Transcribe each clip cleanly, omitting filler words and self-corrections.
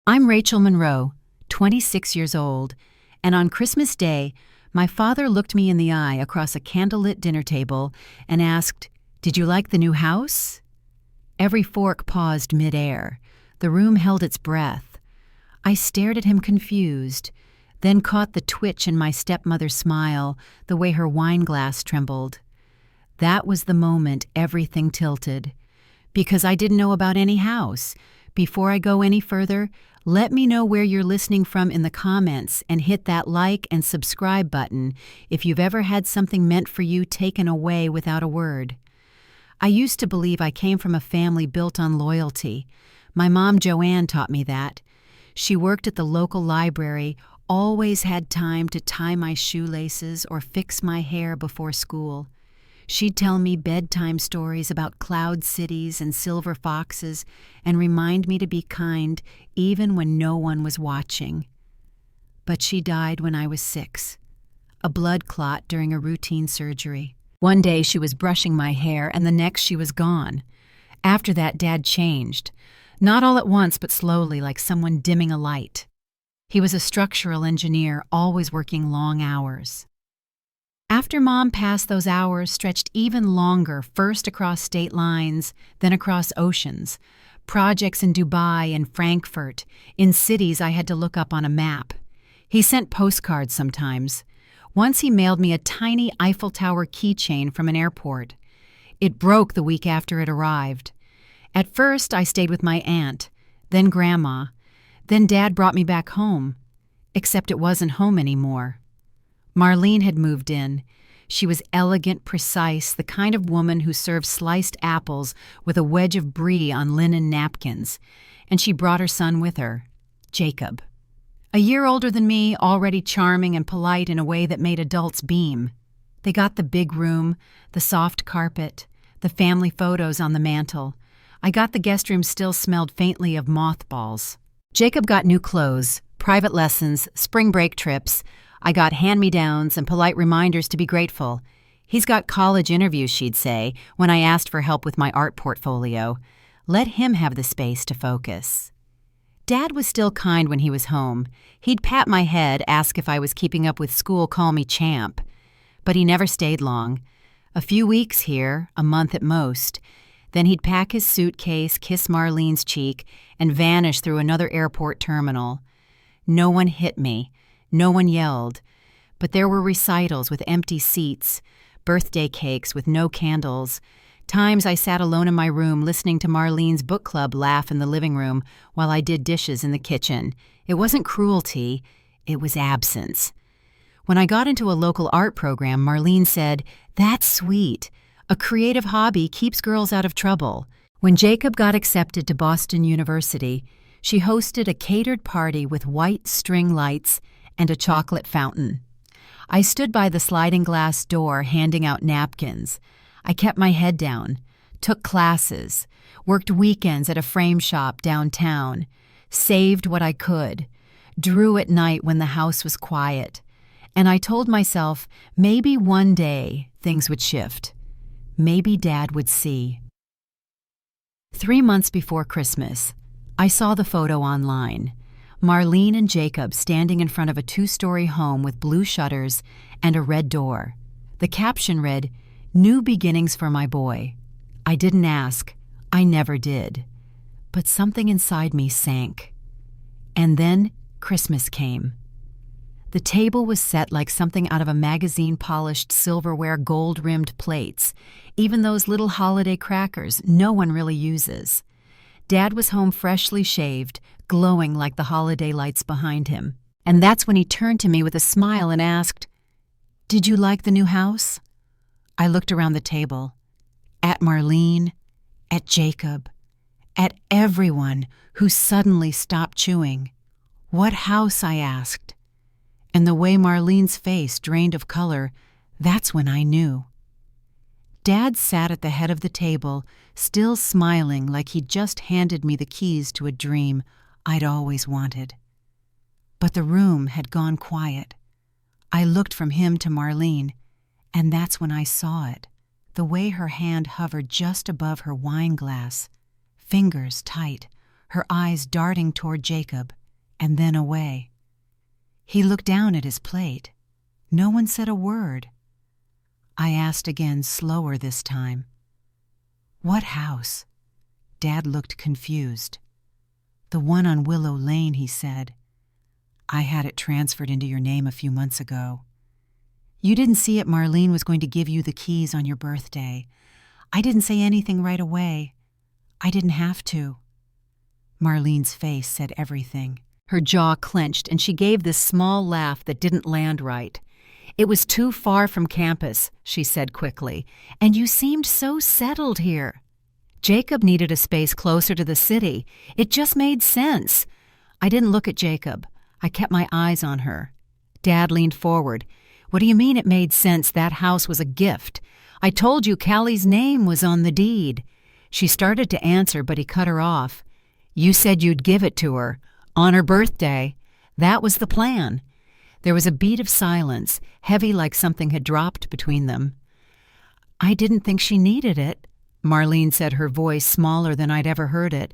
I'm Rachel Monroe, 26 years old, and on Christmas Day, my father looked me in the eye across a candlelit dinner table and asked, "Did you like the new house?" Every fork paused midair. The room held its breath. I stared at him confused, then caught the twitch in my stepmother's smile, the way her wine glass trembled. That was the moment everything tilted. Because I didn't know about any house. Before I go any further, let me know where you're listening from in the comments and hit that like and subscribe button if you've ever had something meant for you taken away without a word. I used to believe I came from a family built on loyalty. My mom, Joanne, taught me that. She worked at the local library, always had time to tie my shoelaces or fix my hair before school. She'd tell me bedtime stories about cloud cities and silver foxes and remind me to be kind even when no one was watching. But she died when I was 6, a blood clot during a routine surgery. One day she was brushing my hair and the next she was gone. After that, Dad changed. Not all at once, but slowly, like someone dimming a light. He was a structural engineer, always working long hours. After Mom passed, those hours stretched even longer, first across state lines, then across oceans. Projects in Dubai and Frankfurt, in cities I had to look up on a map. He sent postcards sometimes. Once he mailed me a tiny Eiffel Tower keychain from an airport. It broke the week after it arrived. At first, I stayed with my aunt, then Grandma. Then Dad brought me back home. Except it wasn't home anymore. Marlene had moved in. She was elegant, precise, the kind of woman who served sliced apples with a wedge of brie on linen napkins. And she brought her son with her, Jacob. A year older than me, already charming and polite in a way that made adults beam. They got the big room, the soft carpet, the family photos on the mantel. I got the guest room still smelled faintly of mothballs. Jacob got new clothes, private lessons, spring break trips. I got hand-me-downs and polite reminders to be grateful. He's got college interviews, she'd say, when I asked for help with my art portfolio. Let him have the space to focus. Dad was still kind when he was home. He'd pat my head, ask if I was keeping up with school, call me champ. But he never stayed long. A few weeks here, a month at most. Then he'd pack his suitcase, kiss Marlene's cheek, and vanish through another airport terminal. No one hit me. No one yelled. But there were recitals with empty seats, birthday cakes with no candles, times I sat alone in my room listening to Marlene's book club laugh in the living room while I did dishes in the kitchen. It wasn't cruelty, it was absence. When I got into a local art program, Marlene said, "That's sweet. A creative hobby keeps girls out of trouble." When Jacob got accepted to Boston University, she hosted a catered party with white string lights and a chocolate fountain. I stood by the sliding glass door handing out napkins. I kept my head down, took classes, worked weekends at a frame shop downtown, saved what I could, drew at night when the house was quiet, and I told myself maybe one day things would shift. Maybe Dad would see. 3 months before Christmas, I saw the photo online. Marlene and Jacob standing in front of a 2-story home with blue shutters and a red door. The caption read, "New beginnings for my boy." I didn't ask. I never did. But something inside me sank. And then Christmas came. The table was set like something out of a magazine-polished silverware gold-rimmed plates, even those little holiday crackers no one really uses. Dad was home freshly shaved, glowing like the holiday lights behind him. And that's when he turned to me with a smile and asked, "Did you like the new house?" I looked around the table, at Marlene, at Jacob, at everyone who suddenly stopped chewing. "What house?" I asked. And the way Marlene's face drained of color, that's when I knew. Dad sat at the head of the table, still smiling like he'd just handed me the keys to a dream I'd always wanted. But the room had gone quiet. I looked from him to Marlene, and that's when I saw it, the way her hand hovered just above her wine glass, fingers tight, her eyes darting toward Jacob. and then away. He looked down at his plate. No one said a word. I asked again, slower this time. "What house?" Dad looked confused. "The one on Willow Lane," he said. "I had it transferred into your name a few months ago. You didn't see it. Marlene was going to give you the keys on your birthday. I didn't say anything right away. I didn't have to." Marlene's face said everything. Her jaw clenched, and she gave this small laugh that didn't land right. "It was too far from campus," she said quickly, "and you seemed so settled here. Jacob needed a space closer to the city. It just made sense." I didn't look at Jacob. I kept my eyes on her. Dad leaned forward. "What do you mean it made sense? That house was a gift. I told you Callie's name was on the deed." She started to answer, but he cut her off. "You said you'd give it to her on her birthday. That was the plan." There was a beat of silence, heavy like something had dropped between them. "I didn't think she needed it," Marlene said, her voice smaller than I'd ever heard it.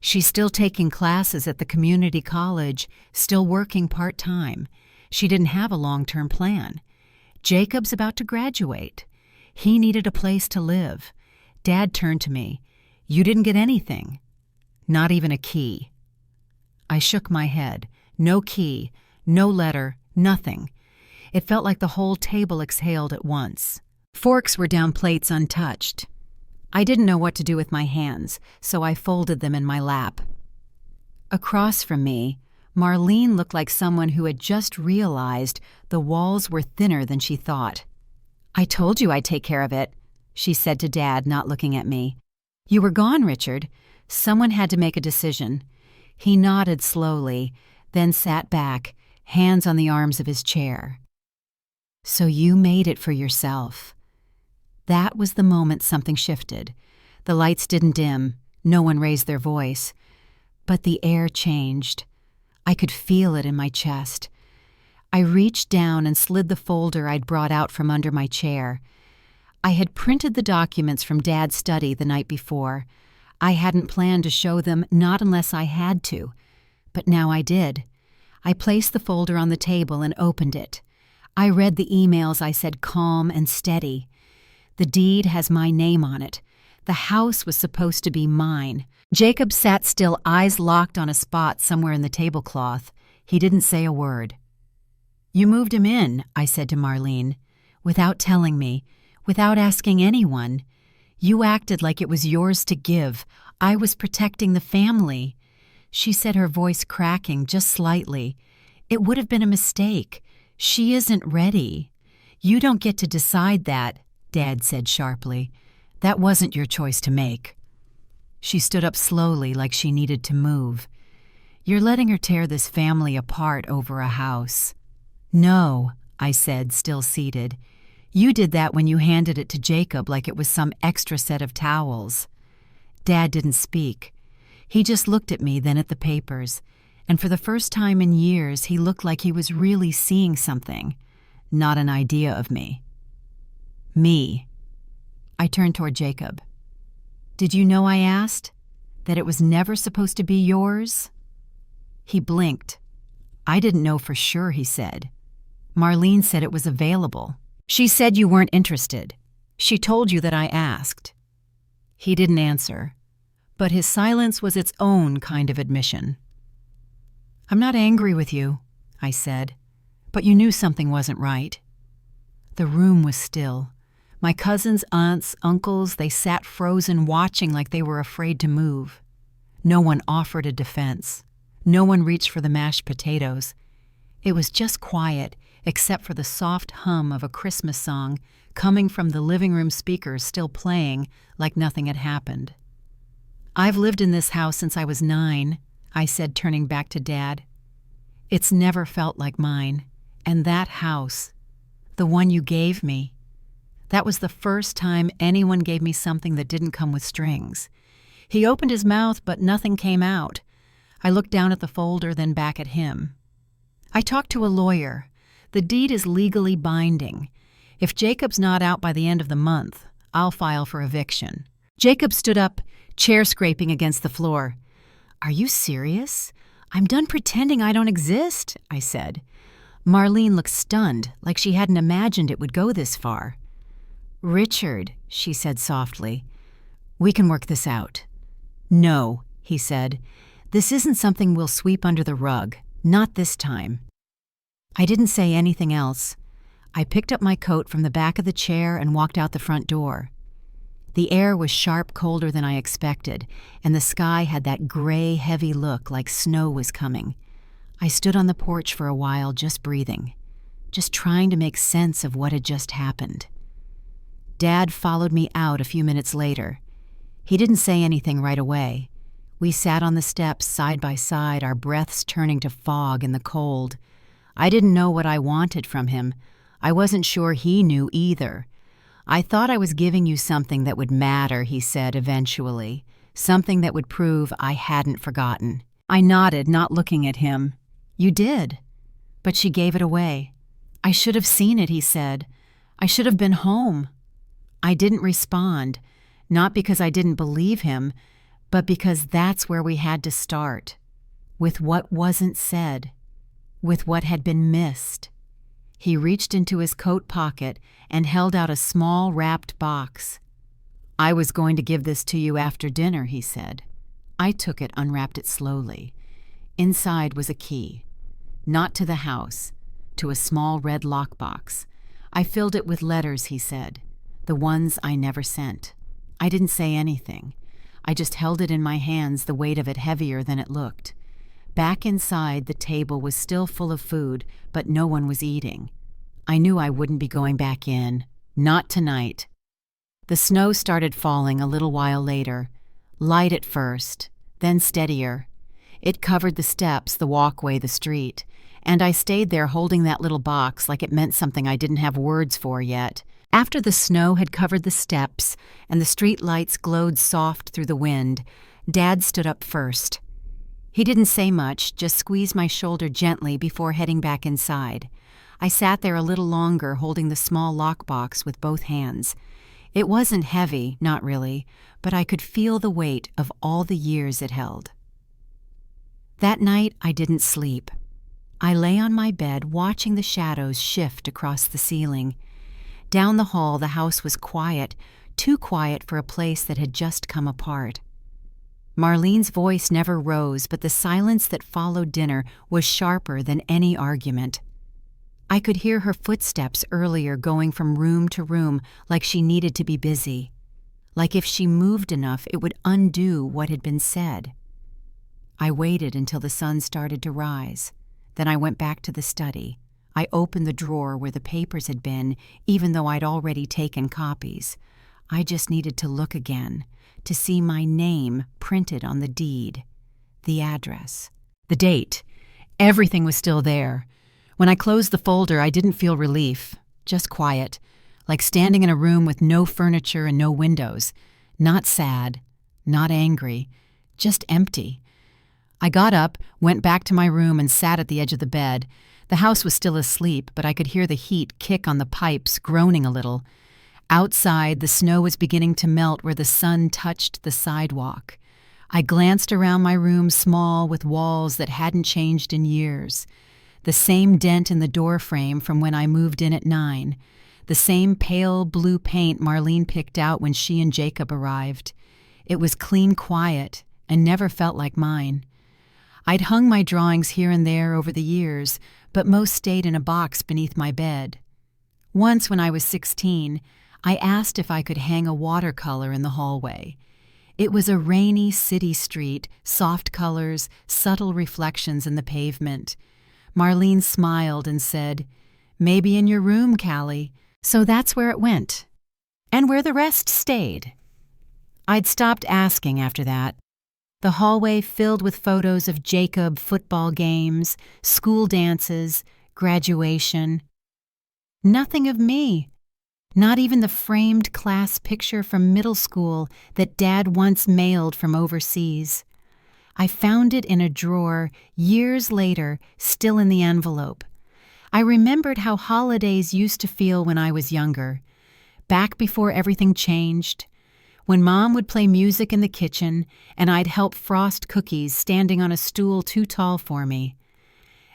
"She's still taking classes at the community college, still working part-time. She didn't have a long-term plan. Jacob's about to graduate. He needed a place to live." Dad turned to me. "You didn't get anything?" "Not even a key." I shook my head. No key, no letter, nothing. It felt like the whole table exhaled at once. Forks were down plates untouched. I didn't know what to do with my hands, so I folded them in my lap. Across from me, Marlene looked like someone who had just realized the walls were thinner than she thought. "I told you I'd take care of it," she said to Dad, not looking at me. "You were gone, Richard. Someone had to make a decision." He nodded slowly, then sat back, hands on the arms of his chair. "So you made it for yourself." That was the moment something shifted. The lights didn't dim. No one raised their voice. But the air changed. I could feel it in my chest. I reached down and slid the folder I'd brought out from under my chair. I had printed the documents from Dad's study the night before. I hadn't planned to show them, not unless I had to. But now I did. I placed the folder on the table and opened it. I read the emails. I said calm and steady. "The deed has my name on it. The house was supposed to be mine." Jacob sat still, eyes locked on a spot somewhere in the tablecloth. He didn't say a word. "You moved him in," I said to Marlene, "without telling me, without asking anyone. You acted like it was yours to give. I was protecting the family." She said, her voice cracking just slightly. "It would have been a mistake. She isn't ready." "You don't get to decide that," Dad said sharply. "That wasn't your choice to make." She stood up slowly, like she needed to move. "You're letting her tear this family apart over a house." "No," I said, still seated. "You did that when you handed it to Jacob like it was some extra set of towels." Dad didn't speak. He just looked at me, then at the papers, and for the first time in years he looked like he was really seeing something, not an idea of me. Me. I turned toward Jacob. "Did you know," I asked, "that it was never supposed to be yours?" He blinked. "I didn't know for sure," he said. "Marlene said it was available. She said you weren't interested. She told you that I asked." He didn't answer, but his silence was its own kind of admission. "I'm not angry with you," I said, "but you knew something wasn't right." The room was still. My cousins, aunts, uncles, they sat frozen, watching like they were afraid to move. No one offered a defense. No one reached for the mashed potatoes. It was just quiet, except for the soft hum of a Christmas song coming from the living room speakers, still playing like nothing had happened. "I've lived in this house since I was 9, I said, turning back to Dad. "It's never felt like mine. And that house, the one you gave me, that was the first time anyone gave me something that didn't come with strings." He opened his mouth, but nothing came out. I looked down at the folder, then back at him. "I talked to a lawyer. The deed is legally binding. If Jacob's not out by the end of the month, I'll file for eviction." Jacob stood up, chair scraping against the floor. "Are you serious? "I'm done pretending I don't exist," I said. Marlene looked stunned, like she hadn't imagined it would go this far. "Richard," she said softly, "we can work this out." "No," he said. "This isn't something we'll sweep under the rug. Not this time." I didn't say anything else. I picked up my coat from the back of the chair and walked out the front door. The air was sharp colder than I expected, and the sky had that gray, heavy look like snow was coming. I stood on the porch for a while, just breathing, just trying to make sense of what had just happened. Dad followed me out a few minutes later. He didn't say anything right away. We sat on the steps side by side, our breaths turning to fog in the cold. I didn't know what I wanted from him. I wasn't sure he knew either. "I thought I was giving you something that would matter," he said eventually, "something that would prove I hadn't forgotten." I nodded, not looking at him. "You did." "But she gave it away." "I should have seen it," he said. "I should have been home." I didn't respond, not because I didn't believe him, but because that's where we had to start, with what wasn't said, with what had been missed. He reached into his coat pocket and held out a small wrapped box. "I was going to give this to you after dinner," he said. I took it, unwrapped it slowly. Inside was a key. Not to the house, to a small red lockbox. I filled it with letters, he said, the ones I never sent. I didn't say anything. I just held it in my hands, the weight of it heavier than it looked. Back inside, the table was still full of food, but no one was eating. I knew I wouldn't be going back in. Not tonight. The snow started falling a little while later, light at first, then steadier. It covered the steps, the walkway, the street, and I stayed there holding that little box like it meant something I didn't have words for yet. After the snow had covered the steps and the street lights glowed soft through the wind, Dad stood up first. He didn't say much, just squeezed my shoulder gently before heading back inside. I sat there a little longer holding the small lockbox with both hands. It wasn't heavy, not really, but I could feel the weight of all the years it held. That night, I didn't sleep. I lay on my bed watching the shadows shift across the ceiling. Down the hall, the house was quiet, too quiet for a place that had just come apart. Marlene's voice never rose, but the silence that followed dinner was sharper than any argument. I could hear her footsteps earlier going from room to room like she needed to be busy, like if she moved enough it would undo what had been said. I waited until the sun started to rise. Then I went back to the study. I opened the drawer where the papers had been, even though I'd already taken copies. I just needed to look again, to see my name printed on the deed, the address, the date. Everything was still there. When I closed the folder, I didn't feel relief, just quiet, like standing in a room with no furniture and no windows. Not sad, not angry, just empty. I got up, went back to my room, and sat at the edge of the bed. The house was still asleep, but I could hear the heat kick on the pipes, groaning a little. Outside, the snow was beginning to melt where the sun touched the sidewalk. I glanced around my room, small, with walls that hadn't changed in years. The same dent in the door frame from when I moved in at 9. The same pale blue paint Marlene picked out when she and Jacob arrived. It was clean quiet and never felt like mine. I'd hung my drawings here and there over the years, but most stayed in a box beneath my bed. Once when I was 16, I asked if I could hang a watercolor in the hallway. It was a rainy city street, soft colors, subtle reflections in the pavement. Marlene smiled and said, "Maybe in your room, Callie." So that's where it went, and where the rest stayed. I'd stopped asking after that. The hallway filled with photos of Jacob, football games, school dances, graduation. Nothing of me. Not even the framed class picture from middle school that Dad once mailed from overseas. I found it in a drawer years later, still in the envelope. I remembered how holidays used to feel when I was younger, back before everything changed, when Mom would play music in the kitchen and I'd help frost cookies standing on a stool too tall for me.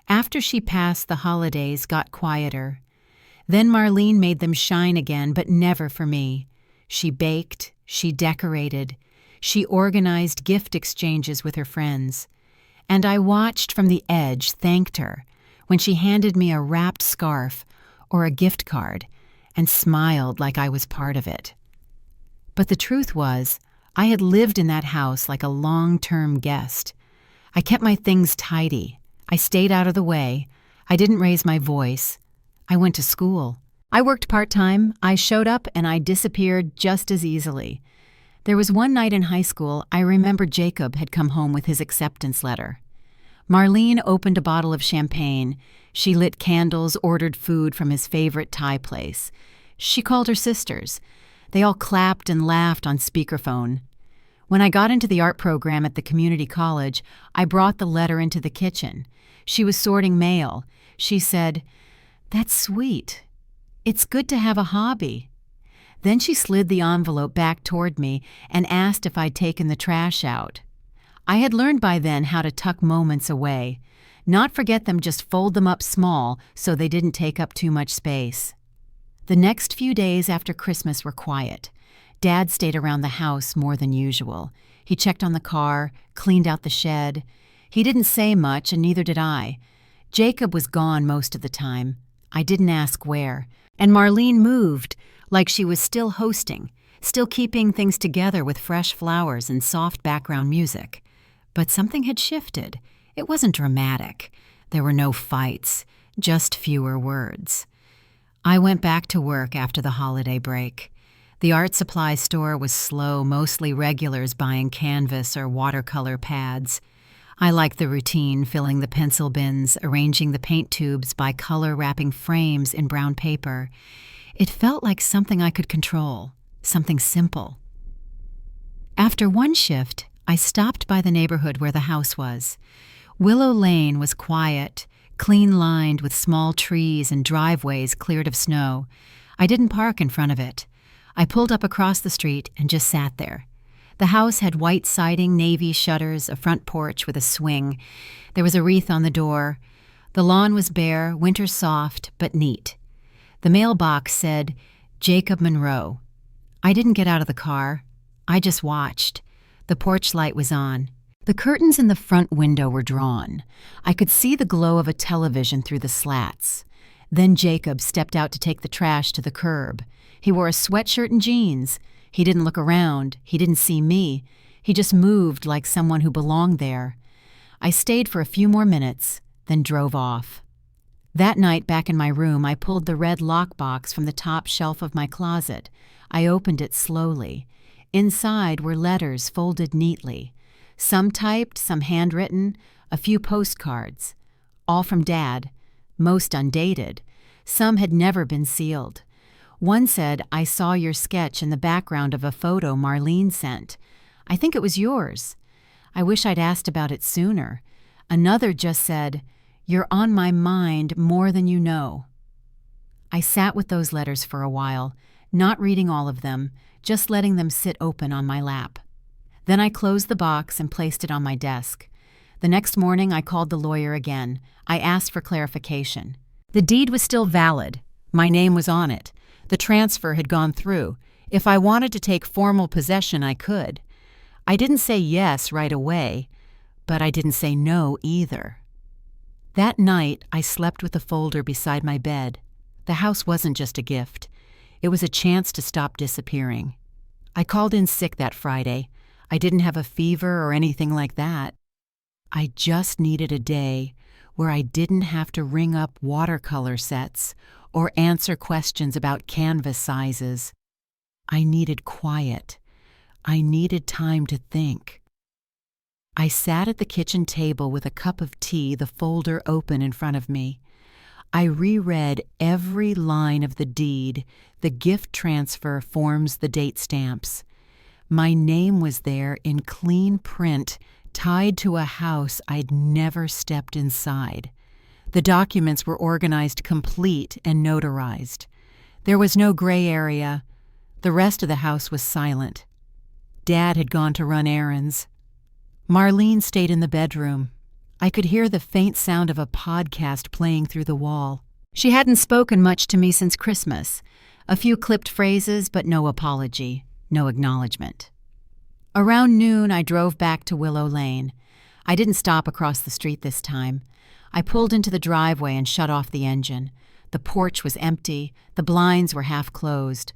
After she passed, the holidays got quieter. Then Marlene made them shine again, but never for me. She baked, she decorated, she organized gift exchanges with her friends. And I watched from the edge, thanked her, when she handed me a wrapped scarf or a gift card, and smiled like I was part of it. But the truth was, I had lived in that house like a long-term guest. I kept my things tidy. I stayed out of the way. I didn't raise my voice. I went to school. I worked part-time. I showed up and I disappeared just as easily. There was one night in high school I remember Jacob had come home with his acceptance letter. Marlene opened a bottle of champagne. She lit candles, ordered food from his favorite Thai place. She called her sisters. They all clapped and laughed on speakerphone. When I got into the art program at the community college, I brought the letter into the kitchen. She was sorting mail. She said, "That's sweet. It's good to have a hobby." Then she slid the envelope back toward me and asked if I'd taken the trash out. I had learned by then how to tuck moments away, not forget them, just fold them up small so they didn't take up too much space. The next few days after Christmas were quiet. Dad stayed around the house more than usual. He checked on the car, cleaned out the shed. He didn't say much, and neither did I. Jacob was gone most of the time. I didn't ask where. And Marlene moved, like she was still hosting, still keeping things together with fresh flowers and soft background music. But something had shifted. It wasn't dramatic. There were no fights, just fewer words. I went back to work after the holiday break. The art supply store was slow, mostly regulars buying canvas or watercolor pads. I liked the routine, filling the pencil bins, arranging the paint tubes by color wrapping frames in brown paper. It felt like something I could control, something simple. After one shift, I stopped by the neighborhood where the house was. Willow Lane was quiet, clean-lined with small trees and driveways cleared of snow. I didn't park in front of it. I pulled up across the street and just sat there. The house had white siding, navy shutters, a front porch with a swing. There was a wreath on the door. The lawn was bare, winter soft, but neat. The mailbox said, Jacob Monroe. I didn't get out of the car. I just watched. The porch light was on. The curtains in the front window were drawn. I could see the glow of a television through the slats. Then Jacob stepped out to take the trash to the curb. He wore a sweatshirt and jeans. He didn't look around. He didn't see me. He just moved like someone who belonged there. I stayed for a few more minutes, then drove off. That night, back in my room, I pulled the red lockbox from the top shelf of my closet. I opened it slowly. Inside were letters folded neatly. Some typed, some handwritten, a few postcards. All from Dad, most undated. Some had never been sealed. One said, I saw your sketch in the background of a photo Marlene sent. I think it was yours. I wish I'd asked about it sooner. Another just said, you're on my mind more than you know. I sat with those letters for a while, not reading all of them, just letting them sit open on my lap. Then I closed the box and placed it on my desk. The next morning I called the lawyer again. I asked for clarification. The deed was still valid. My name was on it. The transfer had gone through. If I wanted to take formal possession, I could. I didn't say yes right away, but I didn't say no either. That night, I slept with the folder beside my bed. The house wasn't just a gift. It was a chance to stop disappearing. I called in sick that Friday. I didn't have a fever or anything like that. I just needed a day where I didn't have to ring up watercolor sets or answer questions about canvas sizes. I needed quiet. I needed time to think. I sat at the kitchen table with a cup of tea, the folder open in front of me. I reread every line of the deed, the gift transfer forms, the date stamps. My name was there in clean print, tied to a house I'd never stepped inside. The documents were organized complete and notarized. There was no gray area. The rest of the house was silent. Dad had gone to run errands. Marlene stayed in the bedroom. I could hear the faint sound of a podcast playing through the wall. She hadn't spoken much to me since Christmas. A few clipped phrases, but no apology, no acknowledgement. Around noon, I drove back to Willow Lane. I didn't stop across the street this time. I pulled into the driveway and shut off the engine. The porch was empty. The blinds were half closed.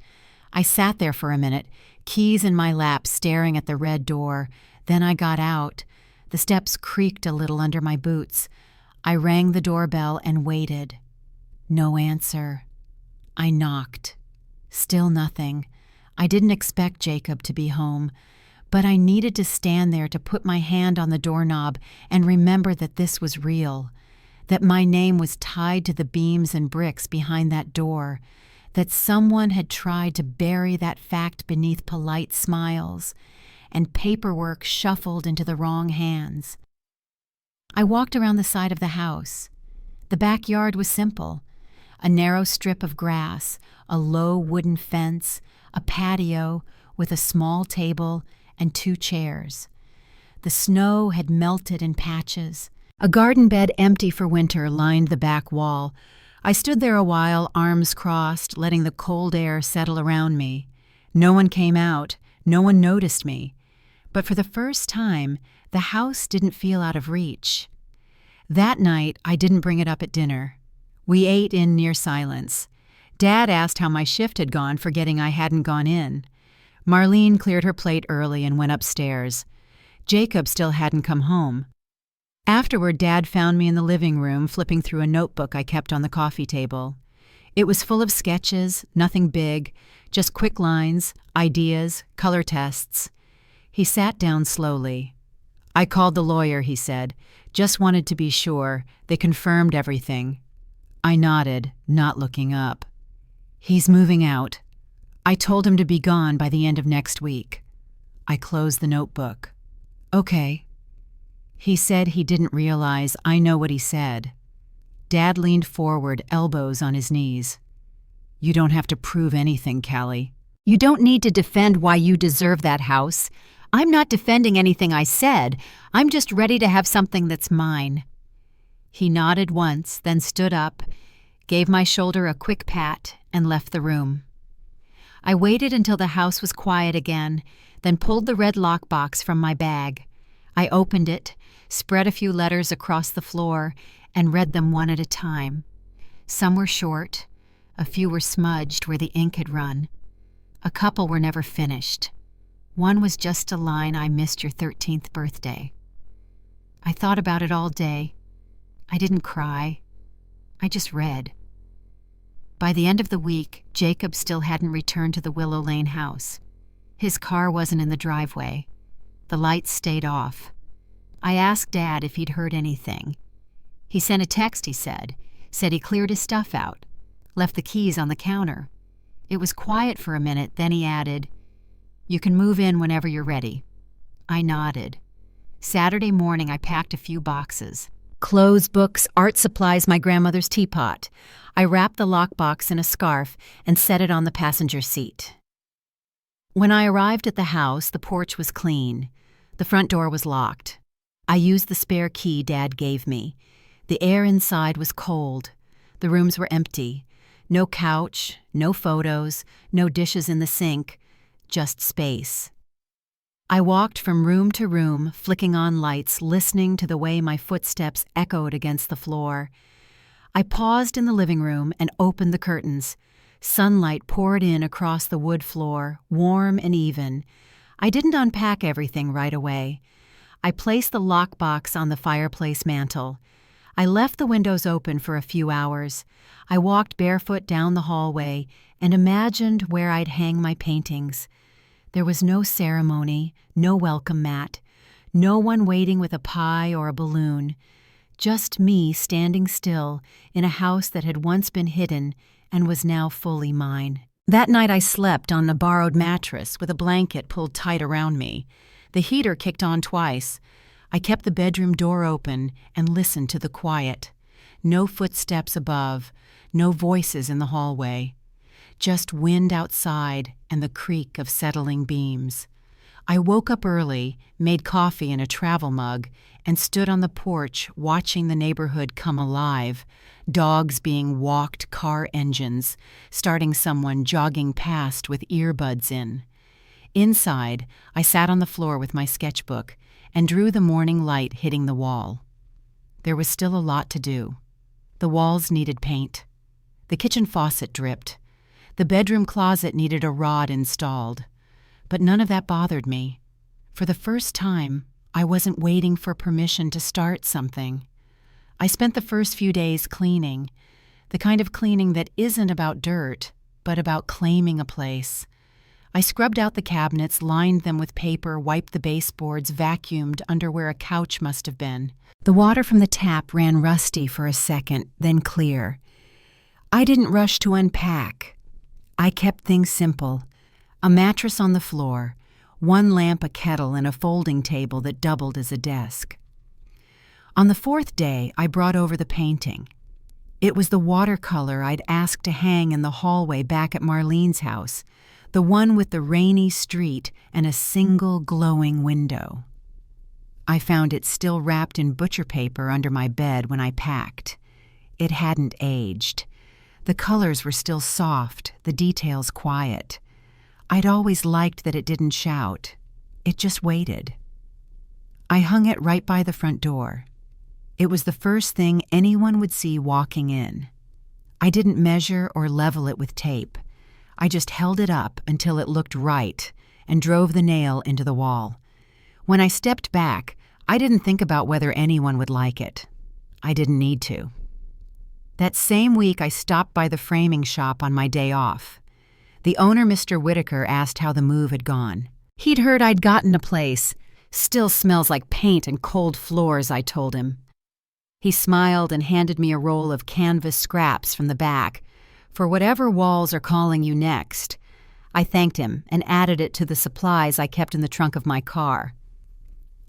I sat there for a minute, keys in my lap, staring at the red door. Then I got out. The steps creaked a little under my boots. I rang the doorbell and waited. No answer. I knocked. Still nothing. I didn't expect Jacob to be home, but I needed to stand there to put my hand on the doorknob and remember that this was real, that my name was tied to the beams and bricks behind that door, that someone had tried to bury that fact beneath polite smiles, and paperwork shuffled into the wrong hands. I walked around the side of the house. The backyard was simple. A narrow strip of grass, a low wooden fence, a patio with a small table and 2 chairs. The snow had melted in patches. A garden bed empty for winter lined the back wall. I stood there a while, arms crossed, letting the cold air settle around me. No one came out. No one noticed me. But for the first time, the house didn't feel out of reach. That night, I didn't bring it up at dinner. We ate in near silence. Dad asked how my shift had gone, forgetting I hadn't gone in. Marlene cleared her plate early and went upstairs. Jacob still hadn't come home. Afterward, Dad found me in the living room, flipping through a notebook I kept on the coffee table. It was full of sketches, nothing big, just quick lines, ideas, color tests. He sat down slowly. "I called the lawyer," he said. "Just wanted to be sure. They confirmed everything." I nodded, not looking up. "He's moving out. I told him to be gone by the end of next week." I closed the notebook. "Okay." He said he didn't realize I know what he said. Dad leaned forward, elbows on his knees. "You don't have to prove anything, Callie. You don't need to defend why you deserve that house. I'm not defending anything I said. I'm just ready to have something that's mine." He nodded once, then stood up, gave my shoulder a quick pat, and left the room. I waited until the house was quiet again, then pulled the red lockbox from my bag. I opened it, spread a few letters across the floor, and read them one at a time. Some were short, a few were smudged where the ink had run. A couple were never finished. One was just a line, "I missed your 13th birthday." I thought about it all day. I didn't cry. I just read. By the end of the week, Jacob still hadn't returned to the Willow Lane house. His car wasn't in the driveway. The lights stayed off. I asked Dad if he'd heard anything. He sent a text, he said he cleared his stuff out, left the keys on the counter. It was quiet for a minute, then he added, "You can move in whenever you're ready." I nodded. Saturday morning, I packed a few boxes. Clothes, books, art supplies, my grandmother's teapot. I wrapped the lockbox in a scarf and set it on the passenger seat. When I arrived at the house, the porch was clean. The front door was locked. I used the spare key Dad gave me. The air inside was cold. The rooms were empty. No couch, no photos, no dishes in the sink, just space. I walked from room to room, flicking on lights, listening to the way my footsteps echoed against the floor. I paused in the living room and opened the curtains. Sunlight poured in across the wood floor, warm and even. I didn't unpack everything right away. I placed the lockbox on the fireplace mantel. I left the windows open for a few hours. I walked barefoot down the hallway and imagined where I'd hang my paintings. There was no ceremony, no welcome mat, no one waiting with a pie or a balloon. Just me standing still in a house that had once been hidden and was now fully mine. That night I slept on a borrowed mattress with a blanket pulled tight around me. The heater kicked on twice. I kept the bedroom door open and listened to the quiet. No footsteps above, no voices in the hallway. Just wind outside and the creak of settling beams. I woke up early, made coffee in a travel mug, and stood on the porch watching the neighborhood come alive, dogs being walked, car engines, starting someone jogging past with earbuds in. Inside, I sat on the floor with my sketchbook and drew the morning light hitting the wall. There was still a lot to do. The walls needed paint. The kitchen faucet dripped. The bedroom closet needed a rod installed. But none of that bothered me. For the first time, I wasn't waiting for permission to start something. I spent the first few days cleaning, the kind of cleaning that isn't about dirt, but about claiming a place. I scrubbed out the cabinets, lined them with paper, wiped the baseboards, vacuumed under where a couch must have been. The water from the tap ran rusty for a second, then clear. I didn't rush to unpack. I kept things simple. A mattress on the floor, one lamp, a kettle, and a folding table that doubled as a desk. On the fourth day, I brought over the painting. It was the watercolor I'd asked to hang in the hallway back at Marlene's house, the one with the rainy street and a single glowing window. I found it still wrapped in butcher paper under my bed when I packed. It hadn't aged. The colors were still soft, the details quiet. I'd always liked that it didn't shout. It just waited. I hung it right by the front door. It was the first thing anyone would see walking in. I didn't measure or level it with tape. I just held it up until it looked right and drove the nail into the wall. When I stepped back, I didn't think about whether anyone would like it. I didn't need to. That same week, I stopped by the framing shop on my day off. The owner, Mr. Whitaker, asked how the move had gone. He'd heard I'd gotten a place. Still smells like paint and cold floors, I told him. He smiled and handed me a roll of canvas scraps from the back. For whatever walls are calling you next. I thanked him and added it to the supplies I kept in the trunk of my car.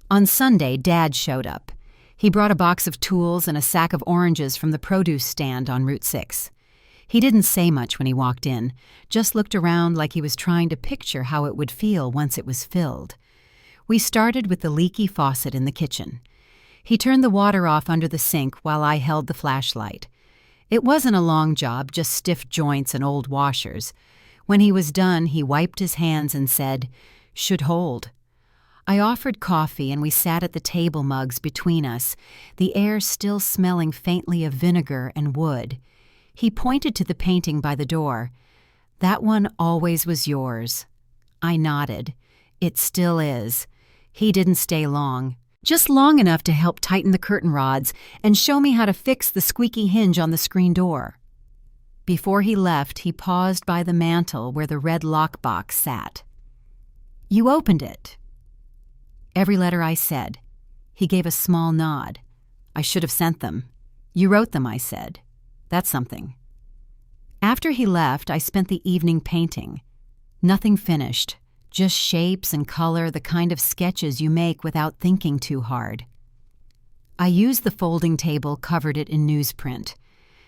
On Sunday, Dad showed up. He brought a box of tools and a sack of oranges from the produce stand on Route 6. He didn't say much when he walked in, just looked around like he was trying to picture how it would feel once it was filled. We started with the leaky faucet in the kitchen. He turned the water off under the sink while I held the flashlight. It wasn't a long job, just stiff joints and old washers. When he was done, he wiped his hands and said, "Should hold." I offered coffee and we sat at the table mugs between us, the air still smelling faintly of vinegar and wood. He pointed to the painting by the door. "That one always was yours." I nodded. "It still is." He didn't stay long. Just long enough to help tighten the curtain rods and show me how to fix the squeaky hinge on the screen door. Before he left, he paused by the mantel where the red lockbox sat. "You opened it." Every letter I said. He gave a small nod. "I should have sent them." "You wrote them," I said. "That's something." After he left, I spent the evening painting. Nothing finished. Just shapes and color, the kind of sketches you make without thinking too hard. I used the folding table, covered it in newsprint.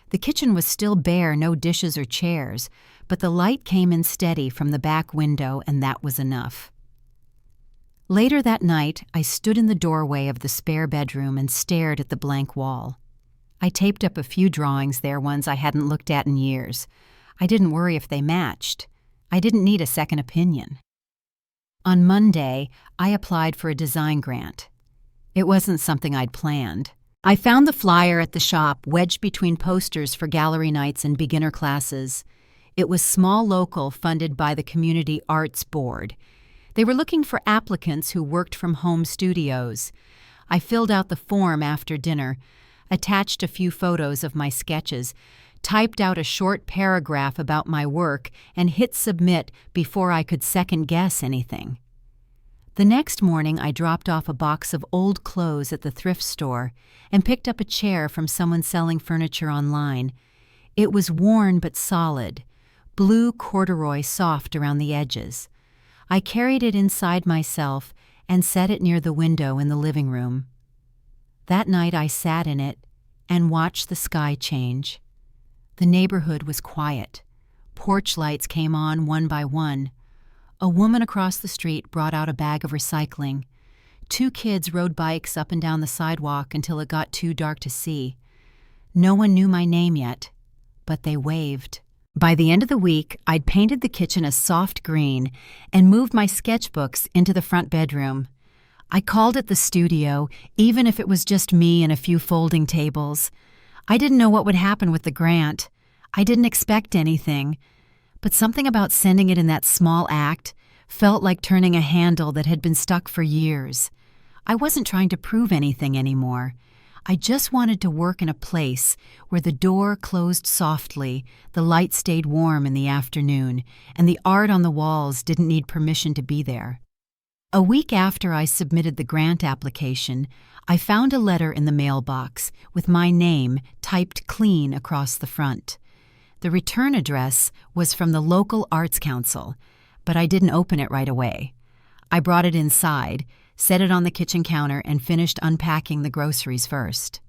The kitchen was still bare, no dishes or chairs, but the light came in steady from the back window, and that was enough. Later that night, I stood in the doorway of the spare bedroom and stared at the blank wall. I taped up a few drawings there, ones I hadn't looked at in years. I didn't worry if they matched. I didn't need a second opinion. On Monday, I applied for a design grant. It wasn't something I'd planned. I found the flyer at the shop wedged between posters for gallery nights and beginner classes. It was small local, funded by the Community Arts Board. They were looking for applicants who worked from home studios. I filled out the form after dinner, attached a few photos of my sketches, typed out a short paragraph about my work, and hit submit before I could second-guess anything. The next morning, I dropped off a box of old clothes at the thrift store and picked up a chair from someone selling furniture online. It was worn but solid, blue corduroy soft around the edges. I carried it inside myself and set it near the window in the living room. That night I sat in it and watched the sky change. The neighborhood was quiet. Porch lights came on one by one. A woman across the street brought out a bag of recycling. 2 kids rode bikes up and down the sidewalk until it got too dark to see. No one knew my name yet, but they waved. By the end of the week, I'd painted the kitchen a soft green and moved my sketchbooks into the front bedroom. I called it the studio, even if it was just me and a few folding tables. I didn't know what would happen with the grant. I didn't expect anything. But something about sending it in that small act felt like turning a handle that had been stuck for years. I wasn't trying to prove anything anymore. I just wanted to work in a place where the door closed softly, the light stayed warm in the afternoon, and the art on the walls didn't need permission to be there. A week after I submitted the grant application, I found a letter in the mailbox with my name typed clean across the front. The return address was from the local arts council, but I didn't open it right away. I brought it inside, set it on the kitchen counter, and finished unpacking the groceries first.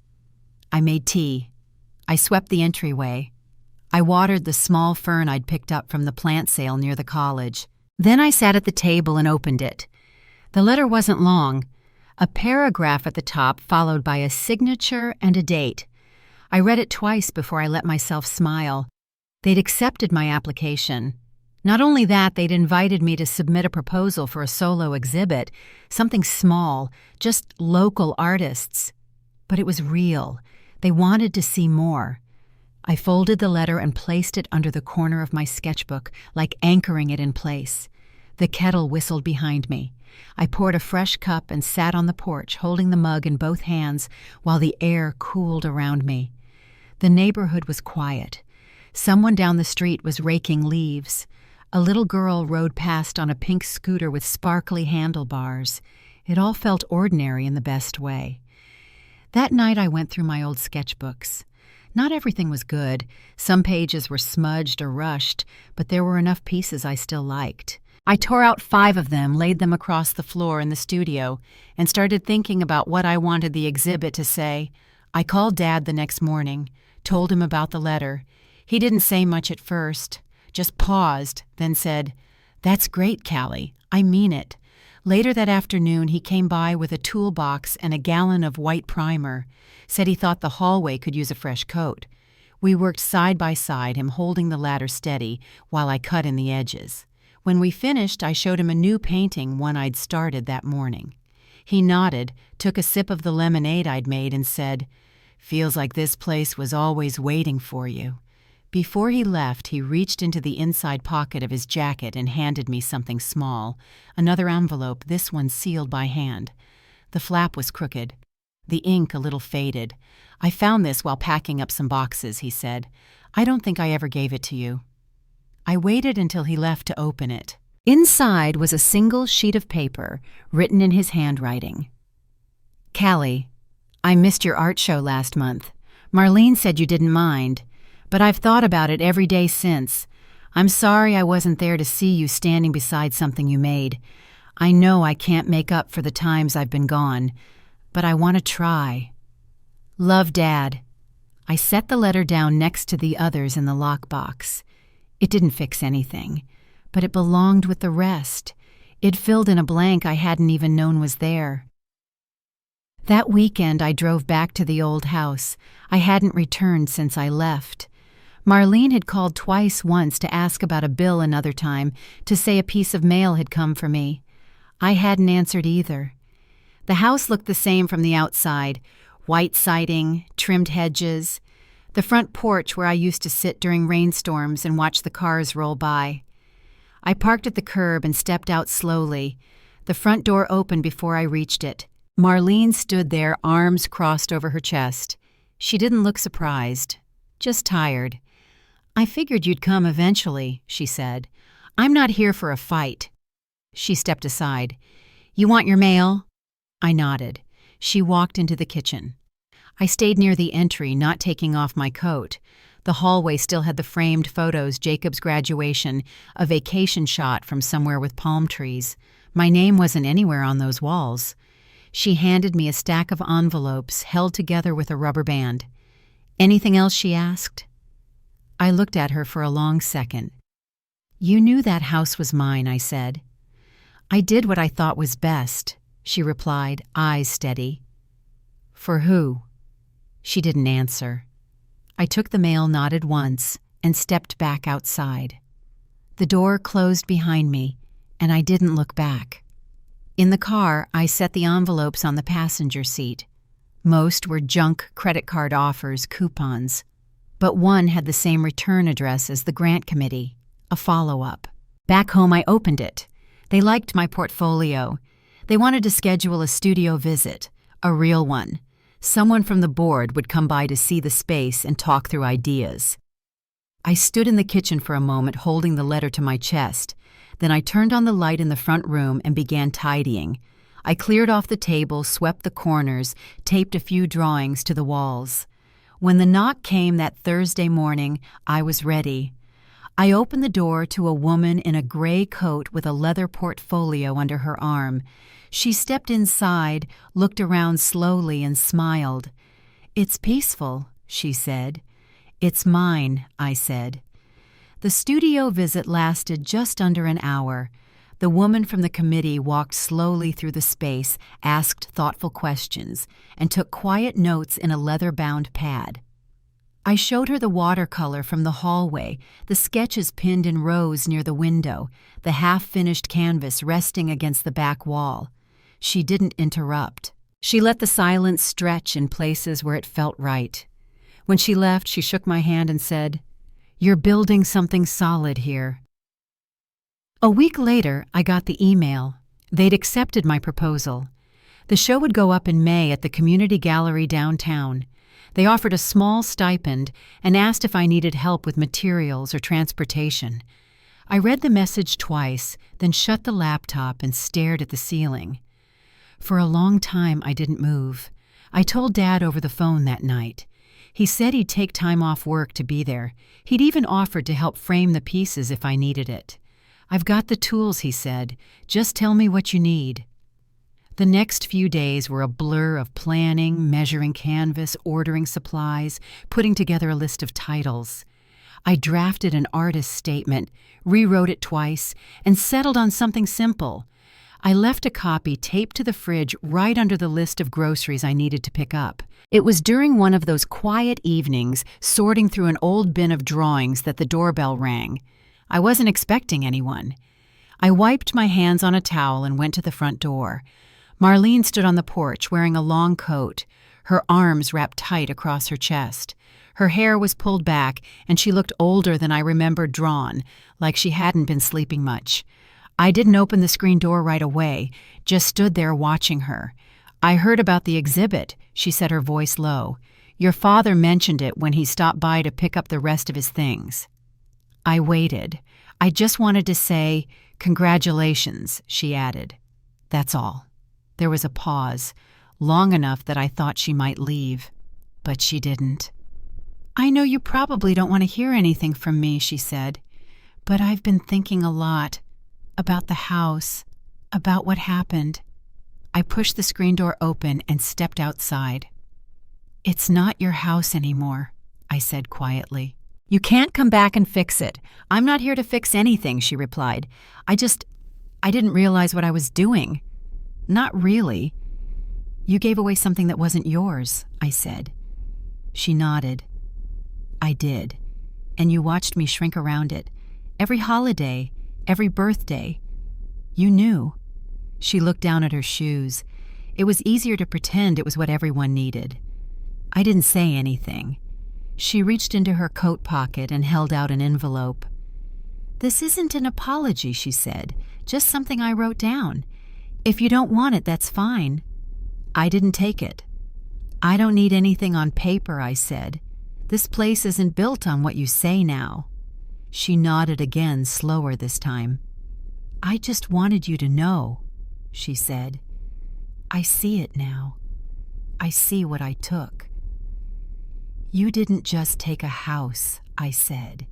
I made tea. I swept the entryway. I watered the small fern I'd picked up from the plant sale near the college. Then I sat at the table and opened it. The letter wasn't long. A paragraph at the top followed by a signature and a date. I read it twice before I let myself smile. They'd accepted my application. Not only that, they'd invited me to submit a proposal for a solo exhibit, something small, just local artists. But it was real. They wanted to see more. I folded the letter and placed it under the corner of my sketchbook, like anchoring it in place. The kettle whistled behind me. I poured a fresh cup and sat on the porch, holding the mug in both hands while the air cooled around me. The neighborhood was quiet. Someone down the street was raking leaves. A little girl rode past on a pink scooter with sparkly handlebars. It all felt ordinary in the best way. That night I went through my old sketchbooks. Not everything was good. Some pages were smudged or rushed, but there were enough pieces I still liked. I tore out 5 of them, laid them across the floor in the studio, and started thinking about what I wanted the exhibit to say. I called Dad the next morning, told him about the letter. He didn't say much at first, just paused, then said, "That's great, Callie. I mean it." Later that afternoon, he came by with a toolbox and a gallon of white primer, said he thought the hallway could use a fresh coat. We worked side by side, him holding the ladder steady while I cut in the edges. When we finished, I showed him a new painting, one I'd started that morning. He nodded, took a sip of the lemonade I'd made, and said, "Feels like this place was always waiting for you." Before he left, he reached into the inside pocket of his jacket and handed me something small, another envelope, this one sealed by hand. The flap was crooked, the ink a little faded. "I found this while packing up some boxes," he said. "I don't think I ever gave it to you." I waited until he left to open it. Inside was a single sheet of paper, written in his handwriting. "Callie, I missed your art show last month. Marlene said you didn't mind, but I've thought about it every day since. I'm sorry I wasn't there to see you standing beside something you made. I know I can't make up for the times I've been gone, but I want to try. Love, Dad." I set the letter down next to the others in the lockbox. It didn't fix anything, but it belonged with the rest. It filled in a blank I hadn't even known was there. That weekend I drove back to the old house. I hadn't returned since I left. Marlene had called twice, once to ask about a bill, another time to say a piece of mail had come for me. I hadn't answered either. The house looked the same from the outside, white siding, trimmed hedges, the front porch where I used to sit during rainstorms and watch the cars roll by. I parked at the curb and stepped out slowly. The front door opened before I reached it. Marlene stood there, arms crossed over her chest. She didn't look surprised, just tired. "I figured you'd come eventually," she said. "I'm not here for a fight." She stepped aside. "You want your mail?" I nodded. She walked into the kitchen. I stayed near the entry, not taking off my coat. The hallway still had the framed photos, Jacob's graduation, a vacation shot from somewhere with palm trees. My name wasn't anywhere on those walls. She handed me a stack of envelopes held together with a rubber band. "Anything else?" she asked. I looked at her for a long second. You knew that house was mine, I said. I did what I thought was best, she replied, eyes steady. For who? She didn't answer. I took the mail, nodded once, and stepped back outside. The door closed behind me, and I didn't look back. In the car, I set the envelopes on the passenger seat. Most were junk credit card offers, coupons, but one had the same return address as the grant committee, a follow-up. Back home, I opened it. They liked my portfolio. They wanted to schedule a studio visit, a real one. Someone from the board would come by to see the space and talk through ideas. I stood in the kitchen for a moment, holding the letter to my chest. Then I turned on the light in the front room and began tidying. I cleared off the table, swept the corners, taped a few drawings to the walls. When the knock came that Thursday morning, I was ready. I opened the door to a woman in a gray coat with a leather portfolio under her arm. She stepped inside, looked around slowly, and smiled. "It's peaceful," she said. "It's mine," I said. The studio visit lasted just under an hour. The woman from the committee walked slowly through the space, asked thoughtful questions, and took quiet notes in a leather-bound pad. I showed her the watercolor from the hallway, the sketches pinned in rows near the window, the half-finished canvas resting against the back wall. She didn't interrupt. She let the silence stretch in places where it felt right. When she left, she shook my hand and said, "You're building something solid here." A week later, I got the email. They'd accepted my proposal. The show would go up in May at the community gallery downtown. They offered a small stipend and asked if I needed help with materials or transportation. I read the message twice, then shut the laptop and stared at the ceiling. For a long time, I didn't move. I told Dad over the phone that night. He said he'd take time off work to be there. He'd even offered to help frame the pieces if I needed it. "I've got the tools," he said. "Just tell me what you need." The next few days were a blur of planning, measuring canvas, ordering supplies, putting together a list of titles. I drafted an artist's statement, rewrote it twice, and settled on something simple. I left a copy taped to the fridge right under the list of groceries I needed to pick up. It was during one of those quiet evenings, sorting through an old bin of drawings, that the doorbell rang. I wasn't expecting anyone. I wiped my hands on a towel and went to the front door. Marlene stood on the porch wearing a long coat, her arms wrapped tight across her chest. Her hair was pulled back, and she looked older than I remembered, drawn, like she hadn't been sleeping much. I didn't open the screen door right away, just stood there watching her. "I heard about the exhibit," she said, her voice low. "Your father mentioned it when he stopped by to pick up the rest of his things." I waited. "I just wanted to say, congratulations," she added. "That's all." There was a pause, long enough that I thought she might leave, but she didn't. "I know you probably don't want to hear anything from me," she said, "but I've been thinking a lot about the house, about what happened." I pushed the screen door open and stepped outside. "It's not your house anymore," I said quietly. "You can't come back and fix it. I'm not here to fix anything," she replied. I didn't realize what I was doing." "Not really. You gave away something that wasn't yours," I said. She nodded. "I did. And you watched me shrink around it. Every holiday, every birthday. You knew." She looked down at her shoes. It was easier to pretend it was what everyone needed. I didn't say anything. She reached into her coat pocket and held out an envelope. "This isn't an apology," she said, "just something I wrote down. If you don't want it, that's fine." I didn't take it. "I don't need anything on paper," I said. "This place isn't built on what you say now." She nodded again, slower this time. "I just wanted you to know," she said. "I see it now. I see what I took." "You didn't just take a house," I said.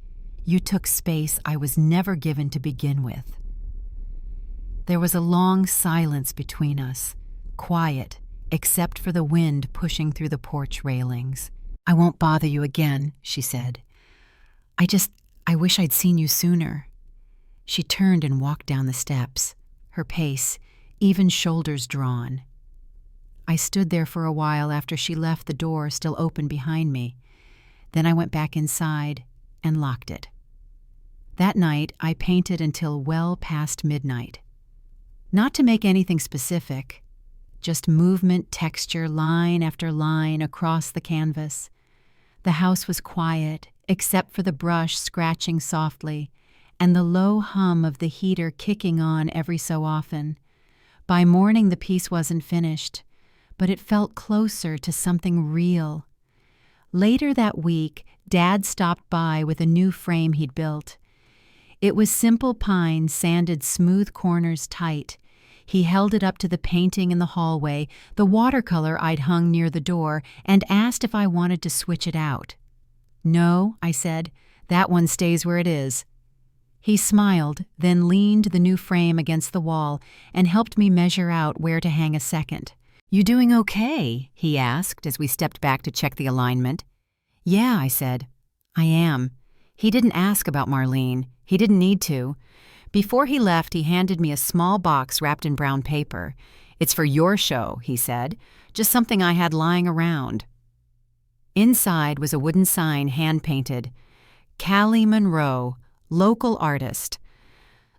"You took space I was never given to begin with." There was a long silence between us, quiet, except for the wind pushing through the porch railings. "I won't bother you again," she said. I wish I'd seen you sooner." She turned and walked down the steps, her pace, even shoulders drawn. I stood there for a while after she left, the door still open behind me. Then I went back inside and locked it. That night, I painted until well past midnight. Not to make anything specific, just movement, texture, line after line across the canvas. The house was quiet, except for the brush scratching softly and the low hum of the heater kicking on every so often. By morning, the piece wasn't finished, but it felt closer to something real. Later that week, Dad stopped by with a new frame he'd built. It was simple pine sanded smooth corners tight. He held it up to the painting in the hallway, the watercolor I'd hung near the door, and asked if I wanted to switch it out. "No," I said, "that one stays where it is." He smiled, then leaned the new frame against the wall and helped me measure out where to hang a second. "You doing okay?" he asked as we stepped back to check the alignment. "Yeah," I said. "I am." He didn't ask about Marlene. He didn't need to. Before he left, he handed me a small box wrapped in brown paper. "It's for your show," he said. "Just something I had lying around." Inside was a wooden sign hand-painted. Callie Monroe, local artist.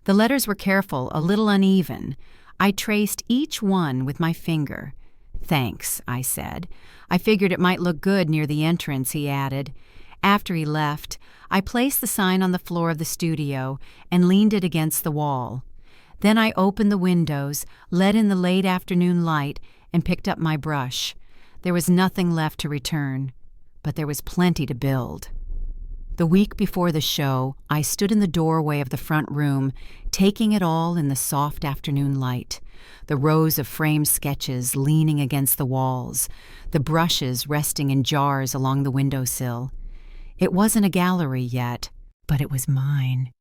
The letters were careful, a little uneven. I traced each one with my finger. "Thanks," I said. "I figured it might look good near the entrance," he added. After he left, I placed the sign on the floor of the studio and leaned it against the wall. Then I opened the windows, let in the late afternoon light, and picked up my brush. There was nothing left to return, but there was plenty to build. The week before the show, I stood in the doorway of the front room, taking it all in the soft afternoon light. The rows of framed sketches leaning against the walls, the brushes resting in jars along the windowsill. It wasn't a gallery yet, but it was mine.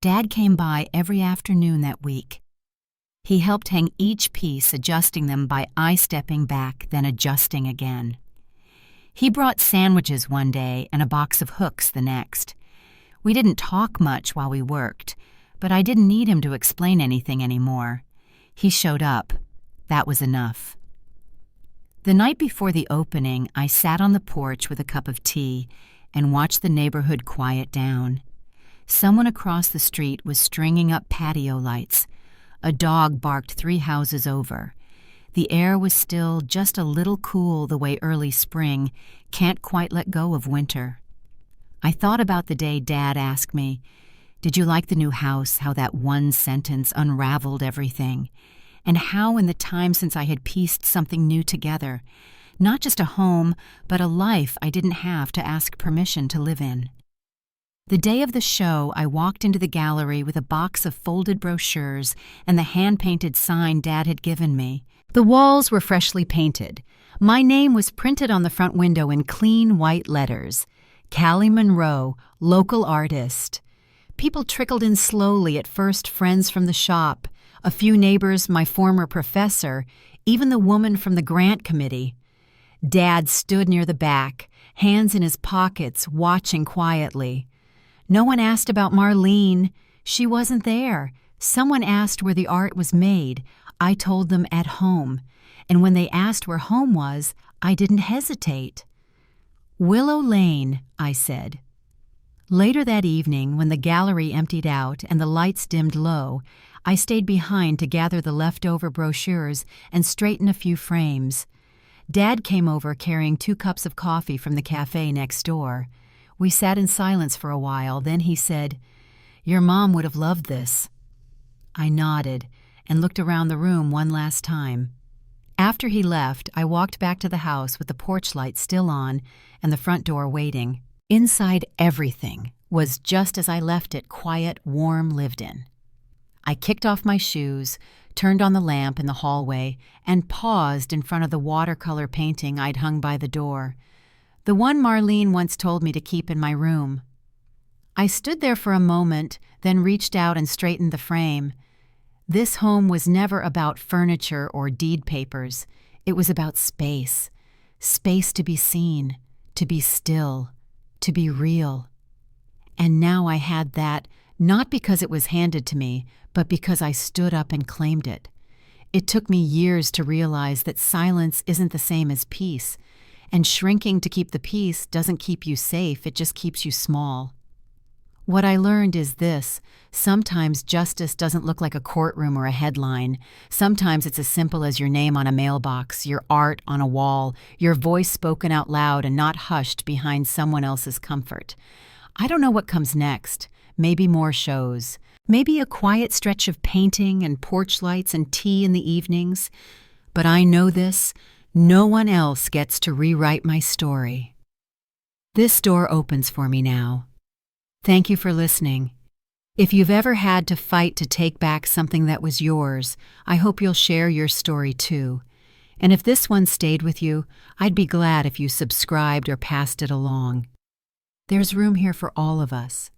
Dad came by every afternoon that week. He helped hang each piece, adjusting them by stepping back, then adjusting again. He brought sandwiches one day and a box of hooks the next. We didn't talk much while we worked, but I didn't need him to explain anything anymore. He showed up. That was enough. The night before the opening, I sat on the porch with a cup of tea and watched the neighborhood quiet down. Someone across the street was stringing up patio lights. A dog barked 3 houses over. The air was still just a little cool, the way early spring can't quite let go of winter. I thought about the day Dad asked me, "Did you like the new house?" How that one sentence unraveled everything, and how in the time since I had pieced something new together, not just a home, but a life I didn't have to ask permission to live in. The day of the show, I walked into the gallery with a box of folded brochures and the hand-painted sign Dad had given me. The walls were freshly painted. My name was printed on the front window in clean white letters. Callie Monroe, local artist. People trickled in slowly, at first friends from the shop, a few neighbors, my former professor, even the woman from the grant committee. Dad stood near the back, hands in his pockets, watching quietly. No one asked about Marlene. She wasn't there. Someone asked where the art was made. I told them at home. And when they asked where home was, I didn't hesitate. "Willow Lane," I said. Later that evening, when the gallery emptied out and the lights dimmed low, I stayed behind to gather the leftover brochures and straighten a few frames. Dad came over carrying 2 cups of coffee from the cafe next door. We sat in silence for a while, then he said, "Your mom would have loved this." I nodded and looked around the room one last time. After he left, I walked back to the house with the porch light still on and the front door waiting. Inside, everything was just as I left it, quiet, warm, lived in. I kicked off my shoes, turned on the lamp in the hallway, and paused in front of the watercolor painting I'd hung by the door, the one Marlene once told me to keep in my room. I stood there for a moment, then reached out and straightened the frame. This home was never about furniture or deed papers. It was about space. Space to be seen, to be still, to be real. And now I had that Not because it was handed to me, but because I stood up and claimed it. It took me years to realize that silence isn't the same as peace, and shrinking to keep the peace doesn't keep you safe, it just keeps you small. What I learned is this: sometimes justice doesn't look like a courtroom or a headline. Sometimes it's as simple as your name on a mailbox, your art on a wall, your voice spoken out loud and not hushed behind someone else's comfort. I don't know what comes next. Maybe more shows. Maybe a quiet stretch of painting and porch lights and tea in the evenings. But I know this: no one else gets to rewrite my story. This door opens for me now. Thank you for listening. If you've ever had to fight to take back something that was yours, I hope you'll share your story too. And if this one stayed with you, I'd be glad if you subscribed or passed it along. There's room here for all of us.